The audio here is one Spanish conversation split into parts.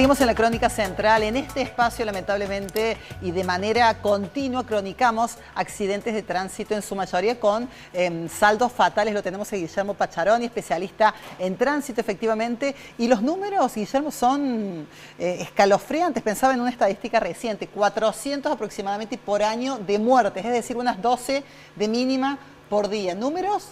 Seguimos en la Crónica Central. En este espacio, lamentablemente, y de manera continua, cronicamos accidentes de tránsito, en su mayoría con saldos fatales. Lo tenemos a Guillermo Pacharoni, especialista en tránsito, efectivamente. Y los números, Guillermo, son escalofriantes. Pensaba en una estadística reciente, 400 aproximadamente por año de muertes, es decir, unas 12 de mínima por día. Números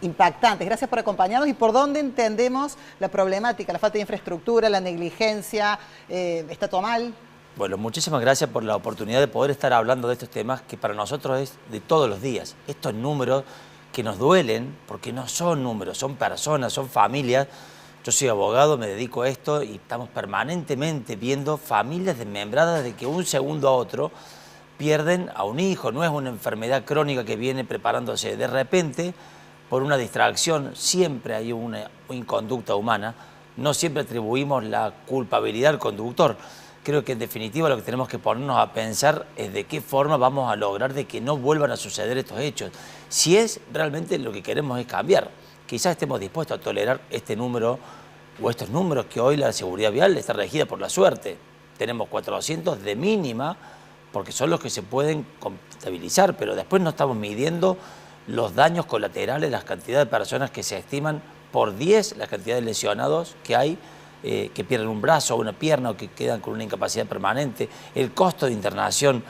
impactantes. Gracias por acompañarnos. ¿Y por dónde entendemos la problemática, la falta de infraestructura, la negligencia? ¿Está todo mal? Bueno, muchísimas gracias por la oportunidad de poder estar hablando de estos temas que para nosotros es de todos los días. Estos números que nos duelen, porque no son números, son personas, son familias. Yo soy abogado, me dedico a esto y estamos permanentemente viendo familias desmembradas de que un segundo a otro pierden a un hijo. No es una enfermedad crónica que viene preparándose de repente. Por una distracción, siempre hay una inconducta humana, no siempre atribuimos la culpabilidad al conductor. Creo que en definitiva lo que tenemos que ponernos a pensar es de qué forma vamos a lograr de que no vuelvan a suceder estos hechos. Si es realmente lo que queremos es cambiar, quizás estemos dispuestos a tolerar este número o estos números que hoy la seguridad vial está regida por la suerte. Tenemos 400 de mínima porque son los que se pueden contabilizar, pero después no estamos midiendo los daños colaterales, las cantidades de personas que se estiman por 10, la cantidad de lesionados que hay, que pierden un brazo o una pierna o que quedan con una incapacidad permanente, el costo de internación.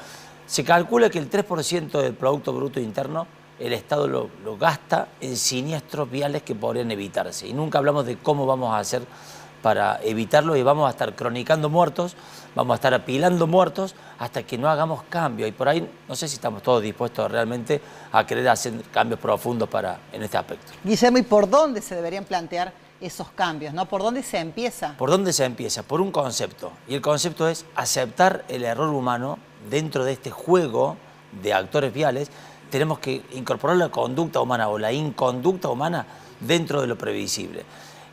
Se calcula que el 3% del Producto Bruto Interno el Estado lo gasta en siniestros viales que podrían evitarse. Y nunca hablamos de cómo vamos a hacer para evitarlo y vamos a estar cronicando muertos, vamos a estar apilando muertos hasta que no hagamos cambios. Y por ahí no sé si estamos todos dispuestos realmente a querer hacer cambios profundos en este aspecto. Guillermo, ¿y por dónde se deberían plantear esos cambios, ¿no? ¿Por dónde se empieza? ¿Por dónde se empieza? Por un concepto. Y el concepto es aceptar el error humano dentro de este juego de actores viales. Tenemos que incorporar la conducta humana o la inconducta humana dentro de lo previsible.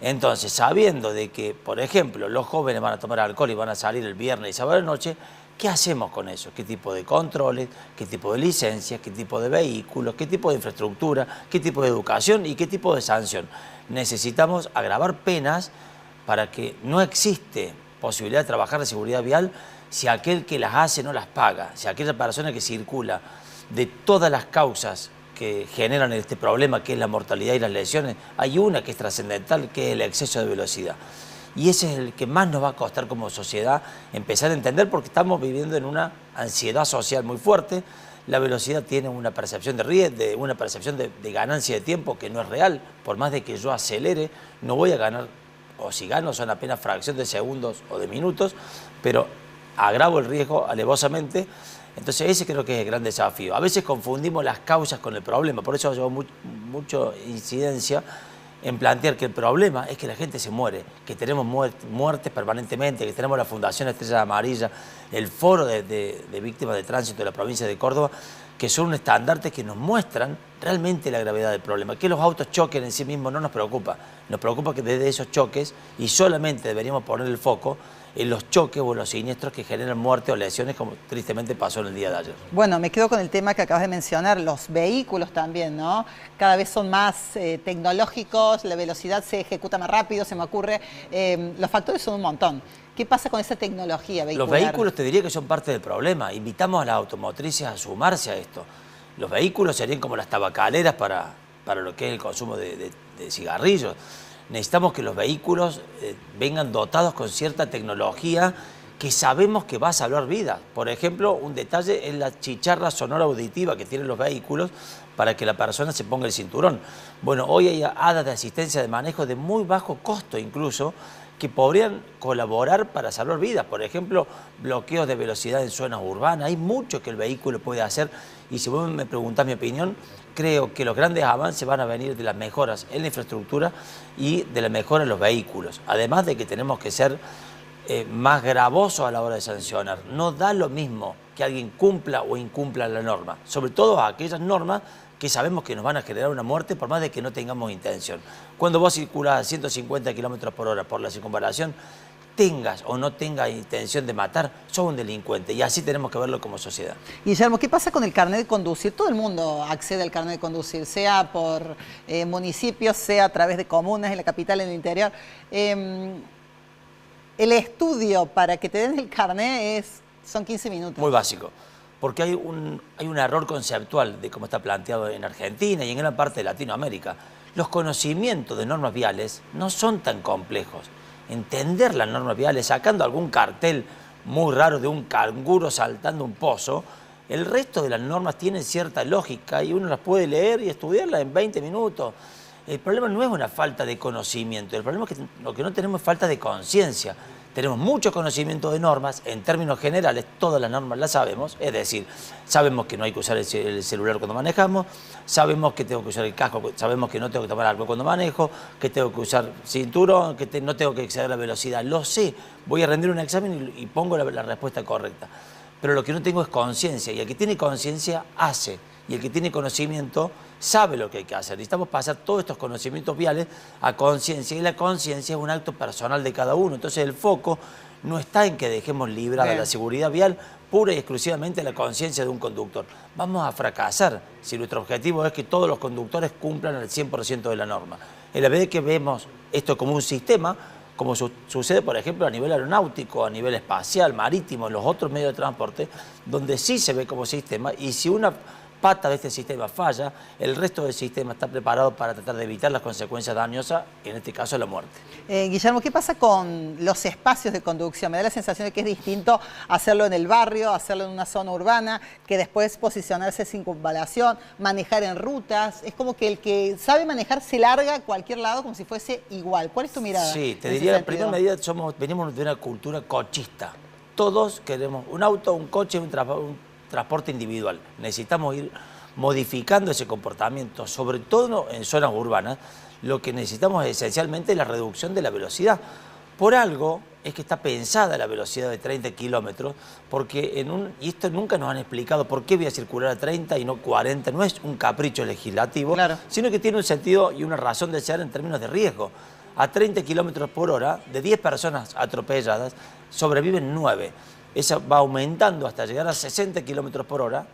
Entonces, sabiendo de que, por ejemplo, los jóvenes van a tomar alcohol y van a salir el viernes y sábado de la noche, ¿qué hacemos con eso? ¿Qué tipo de controles? ¿Qué tipo de licencias? ¿Qué tipo de vehículos? ¿Qué tipo de infraestructura? ¿Qué tipo de educación? ¿Y qué tipo de sanción? Necesitamos agravar penas para que no existe posibilidad de trabajar de seguridad vial si aquel que las hace no las paga, si aquella persona que circula de todas las causas que generan este problema, que es la mortalidad y las lesiones, hay una que es trascendental, que es el exceso de velocidad. Y ese es el que más nos va a costar como sociedad empezar a entender, porque estamos viviendo en una ansiedad social muy fuerte. La velocidad tiene una percepción de riesgo, una percepción de ganancia de tiempo que no es real. Por más de que yo acelere, no voy a ganar, o si gano son apenas fracción de segundos o de minutos, pero agravo el riesgo alevosamente. Entonces ese creo que es el gran desafío. A veces confundimos las causas con el problema, por eso llevo mucho incidencia en plantear que el problema es que la gente se muere, que tenemos muertes permanentemente, que tenemos la Fundación Estrella Amarilla, el Foro de Víctimas de Tránsito de la provincia de Córdoba, que son un estandarte que nos muestran realmente la gravedad del problema. Que los autos choquen en sí mismos no nos preocupa que desde esos choques, y solamente deberíamos poner el foco en los choques o los siniestros que generan muerte o lesiones, como tristemente pasó en el día de ayer. Bueno, me quedo con el tema que acabas de mencionar, los vehículos también, ¿no? Cada vez son más tecnológicos, la velocidad se ejecuta más rápido, se me ocurre. Los factores son un montón. ¿Qué pasa con esa tecnología vehicular? Los vehículos te diría que son parte del problema. Invitamos a las automotrices a sumarse a esto. Los vehículos serían como las tabacaleras para lo que es el consumo de cigarrillos. Necesitamos que los vehículos vengan dotados con cierta tecnología que sabemos que va a salvar vidas. Por ejemplo, un detalle es la chicharra sonora auditiva que tienen los vehículos para que la persona se ponga el cinturón. Bueno, hoy hay hadas de asistencia de manejo de muy bajo costo incluso, que podrían colaborar para salvar vidas. Por ejemplo, bloqueos de velocidad en zonas urbanas. Hay mucho que el vehículo puede hacer, y si vos me preguntás mi opinión, creo que los grandes avances van a venir de las mejoras en la infraestructura y de la mejora en los vehículos. Además de que tenemos que ser más gravosos a la hora de sancionar. No da lo mismo que alguien cumpla o incumpla la norma, sobre todo a aquellas normas que sabemos que nos van a generar una muerte por más de que no tengamos intención. Cuando vos circulás a 150 km/h por la circunvalación, tengas o no tengas intención de matar, sos un delincuente, y así tenemos que verlo como sociedad. Guillermo, ¿qué pasa con el carnet de conducir? Todo el mundo accede al carnet de conducir, sea por municipios, sea a través de comunas, en la capital, en el interior. El estudio para que te den el carnet son 15 minutos. Muy básico. Porque hay un error conceptual de cómo está planteado en Argentina y en gran parte de Latinoamérica. Los conocimientos de normas viales no son tan complejos. Entender las normas viales, sacando algún cartel muy raro de un canguro saltando un pozo, el resto de las normas tienen cierta lógica y uno las puede leer y estudiarlas en 20 minutos. El problema no es una falta de conocimiento, el problema es que lo que no tenemos es falta de conciencia. Tenemos mucho conocimiento de normas, en términos generales todas las normas las sabemos, es decir, sabemos que no hay que usar el celular cuando manejamos, sabemos que tengo que usar el casco, sabemos que no tengo que tomar alcohol cuando manejo, que tengo que usar cinturón, que no tengo que exceder la velocidad, lo sé, voy a rendir un examen y pongo la respuesta correcta. Pero lo que no tengo es conciencia, y el que tiene conciencia hace, y el que tiene conocimiento sabe lo que hay que hacer. Necesitamos pasar todos estos conocimientos viales a conciencia, y la conciencia es un acto personal de cada uno. Entonces el foco no está en que dejemos librada la seguridad vial pura y exclusivamente la conciencia de un conductor. Vamos a fracasar si nuestro objetivo es que todos los conductores cumplan el 100% de la norma. En la medida que vemos esto como un sistema, como sucede, por ejemplo, a nivel aeronáutico, a nivel espacial, marítimo, en los otros medios de transporte, donde sí se ve como sistema, y si una pata de este sistema falla, el resto del sistema está preparado para tratar de evitar las consecuencias dañosas, en este caso la muerte. Guillermo, ¿qué pasa con los espacios de conducción? Me da la sensación de que es distinto hacerlo en el barrio, hacerlo en una zona urbana, que después posicionarse sin circunvalación, manejar en rutas. Es como que el que sabe manejar se larga a cualquier lado como si fuese igual. ¿Cuál es tu mirada? Sí, te diría, en primera medida, venimos de una cultura cochista. Todos queremos un auto, un coche, un transporte individual. Necesitamos ir modificando ese comportamiento, sobre todo en zonas urbanas. Lo que necesitamos esencialmente es la reducción de la velocidad. Por algo es que está pensada la velocidad de 30 kilómetros, porque y esto nunca nos han explicado por qué voy a circular a 30 y no 40, no es un capricho legislativo, sino que tiene un sentido y una razón de ser en términos de riesgo. A 30 kilómetros por hora, de 10 personas atropelladas, sobreviven 9. Eso va aumentando hasta llegar a 60 kilómetros por hora,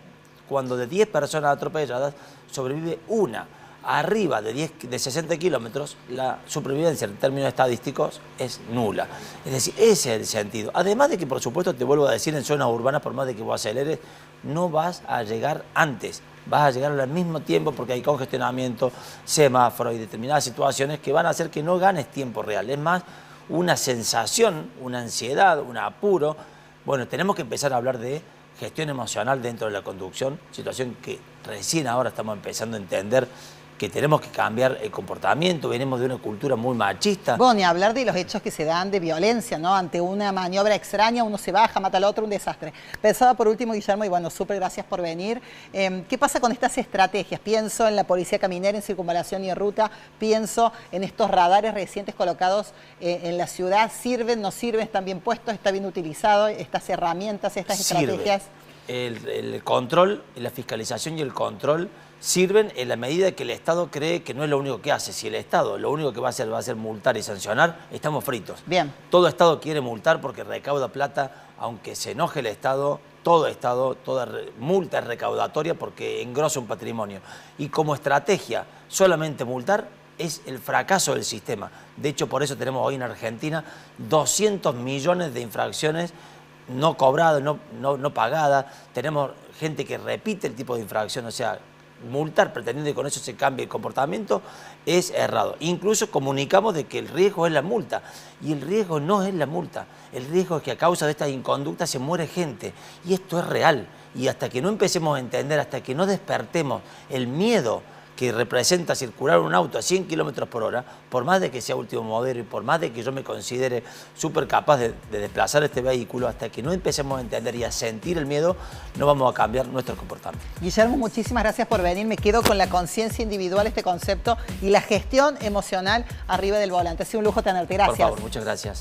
cuando de 10 personas atropelladas sobrevive una. Arriba de 60 kilómetros, la supervivencia en términos estadísticos es nula. Es decir, ese es el sentido. Además de que, por supuesto, te vuelvo a decir, en zonas urbanas, por más de que vos aceleres, no vas a llegar antes. Vas a llegar al mismo tiempo porque hay congestionamiento, semáforo y determinadas situaciones que van a hacer que no ganes tiempo real. Es más, una sensación, una ansiedad, un apuro. Bueno, tenemos que empezar a hablar de gestión emocional dentro de la conducción, situación que recién ahora estamos empezando a entender que tenemos que cambiar el comportamiento, venimos de una cultura muy machista. Bueno, ni hablar de los hechos que se dan de violencia, ¿no? Ante una maniobra extraña, uno se baja, mata al otro, un desastre. Pensaba por último, Guillermo, y bueno, súper gracias por venir. ¿Qué pasa con estas estrategias? Pienso en la policía caminera, en circunvalación y en ruta, pienso en estos radares recientes colocados en la ciudad. ¿Sirven, no sirven? ¿Están bien puestos? ¿Está bien utilizado? ¿Estas herramientas, estas estrategias? El control, la fiscalización y el control sirven en la medida que el Estado cree que no es lo único que hace. Si el Estado lo único que va a hacer multar y sancionar, estamos fritos. Bien. Todo Estado quiere multar porque recauda plata, aunque se enoje el Estado, toda multa es recaudatoria porque engrosa un patrimonio. Y como estrategia, solamente multar es el fracaso del sistema. De hecho, por eso tenemos hoy en Argentina 200 millones de infracciones no cobradas, no pagadas. Tenemos gente que repite el tipo de infracción, o sea, multar pretendiendo que con eso se cambie el comportamiento es errado. Incluso comunicamos de que el riesgo es la multa, y el riesgo no es la multa. El riesgo es que a causa de estas inconductas se muere gente, y esto es real. Y hasta que no empecemos a entender, hasta que no despertemos el miedo que representa circular un auto a 100 kilómetros por hora, por más de que sea último modelo y por más de que yo me considere súper capaz de desplazar este vehículo, hasta que no empecemos a entender y a sentir el miedo, no vamos a cambiar nuestro comportamiento. Guillermo, muchísimas gracias por venir. Me quedo con la conciencia individual, este concepto, y la gestión emocional arriba del volante. Ha sido un lujo tenerte. Gracias. Por favor, muchas gracias.